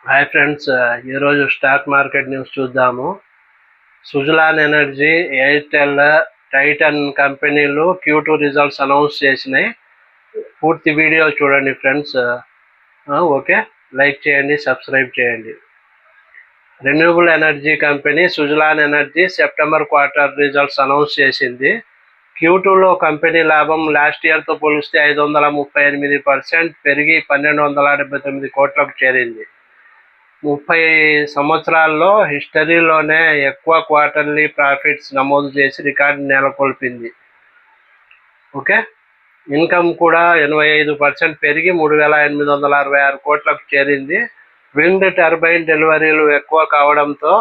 Hi friends, ఈరోజు stock market news చూద్దాము. Suzlon energy, Airtel, Titan కంపెనీలు Q2 రిజల్ట్స్ అనౌన్స్ చేసినాయి. పూర్తి వీడియో చూడండి ఫ్రెండ్స్. ఓకే, లైక్ చేయండి, సబ్స్క్రైబ్ చేయండి. Renewable energy company Suzlon energy September quarter results announce చేసింది. Q2లో కంపెనీ లాభం లాస్ట్ ఇయర్తో పోలిస్తే 538% పెరిగి 1279 కోట్లకు చేరింది. 30 సంవత్సరాల్లో హిస్టరీలోనే ఎక్కువ క్వార్టర్లీ ప్రాఫిట్స్ నమోదు చేసి రికార్డు నెలకొల్పింది. ఓకే, ఇన్కమ్ కూడా 85% పెరిగి 3866 కోట్లకు చేరింది. విండ్ టర్బైన్ డెలివరీలు ఎక్కువ కావడంతో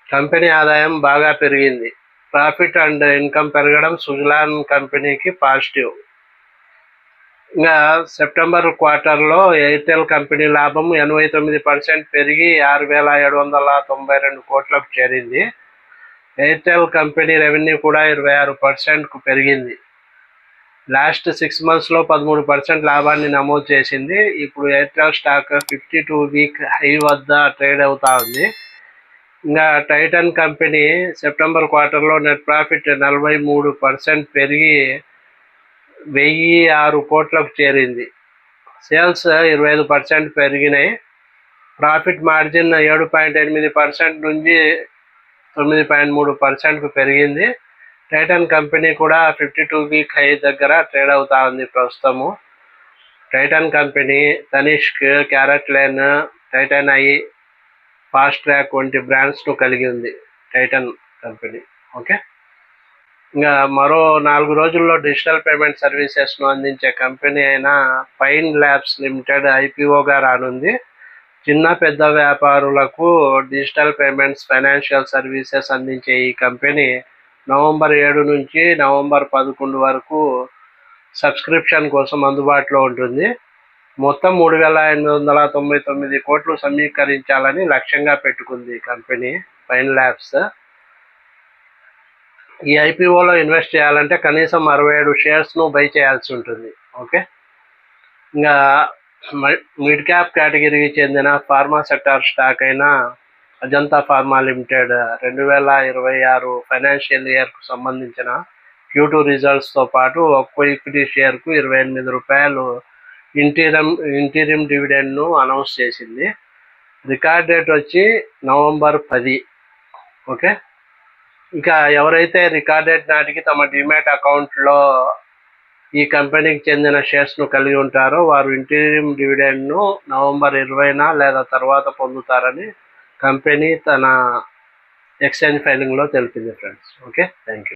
కంపెనీ ఆదాయం బాగా పెరిగింది. ప్రాఫిట్ అండ్ ఇన్కమ్ పెరగడం సుజలాన్ కంపెనీకి పాజిటివ్. ఇంకా సెప్టెంబర్ క్వార్టర్లో ఎయిర్టెల్ కంపెనీ లాభం 89% పెరిగి 6792 కోట్లకు చేరింది. ఎయిర్టెల్ కంపెనీ రెవెన్యూ కూడా 26%కు పెరిగింది. లాస్ట్ 6 monthsలో 13% లాభాన్ని నమోదు చేసింది. ఇప్పుడు ఎయిర్టెల్ స్టాక్ 52 వీక్ హై వద్ద ట్రేడ్ అవుతా ఉంది. ఇంకా టైటన్ కంపెనీ సెప్టెంబర్ క్వార్టర్లో నెట్ ప్రాఫిట్ 43% పెరిగి 1006 కోట్లకు చేరింది. సేల్స్ 25% పెరిగినాయి. ప్రాఫిట్ మార్జిన్ 7.8% నుంచి 9.3%కు పెరిగింది. టైటన్ కంపెనీ కూడా 52 వీక్ హై దగ్గర ట్రేడ్ అవుతా ఉంది ప్రస్తుతము. Titan company Tanishq, CaratLane, Titan eye, fast track వంటి బ్రాండ్స్ను కలిగి ఉంది టైటన్ కంపెనీ. ఓకే, ఇంకా మరో 4 రోజుల్లో డిజిటల్ పేమెంట్ సర్వీసెస్ను అందించే కంపెనీ అయిన పైన్ ల్యాబ్స్ లిమిటెడ్ IPOగా రానుంది. చిన్న పెద్ద వ్యాపారులకు డిజిటల్ పేమెంట్స్, ఫైనాన్షియల్ సర్వీసెస్ అందించే ఈ కంపెనీ నవంబర్ 7 నుంచి నవంబర్ 11 వరకు సబ్స్క్రిప్షన్ కోసం అందుబాటులో ఉంటుంది. మొత్తం 3899 కోట్లు సమీకరించాలని లక్ష్యంగా పెట్టుకుంది కంపెనీ పైన్ ల్యాబ్స్. ఈ IPOలో ఇన్వెస్ట్ చేయాలంటే కనీసం 67 షేర్స్ను బై చేయాల్సి ఉంటుంది. ఓకే, ఇంకా మిడ్ క్యాప్ కేటగిరీకి చెందిన ఫార్మా సెక్టార్ స్టాక్ అయిన అజంతా ఫార్మా లిమిటెడ్ 2026 ఫైనాన్షియల్ ఇయర్కు సంబంధించిన Q2 రిజల్ట్స్తో పాటు ఒక్కో ఈక్విటీ షేర్కు ₹28 ఇంటీరియం డివిడెండ్ను అనౌన్స్ చేసింది. రికార్డ్ డేట్ వచ్చి నవంబర్ 10. ఓకే, ఇక ఎవరైతే రికార్డ్ డేట్ నాటికి తమ డిమాట్ అకౌంట్లో ఈ కంపెనీకి చెందిన షేర్స్ను కలిగి ఉంటారో వారు ఇంటీరియం డివిడెండ్ను నవంబర్ 20న లేదా తర్వాత పొందుతారని కంపెనీ తన ఎక్స్చేంజ్ ఫైలింగ్లో తెలిపింది ఫ్రెండ్స్. Okay, thank you.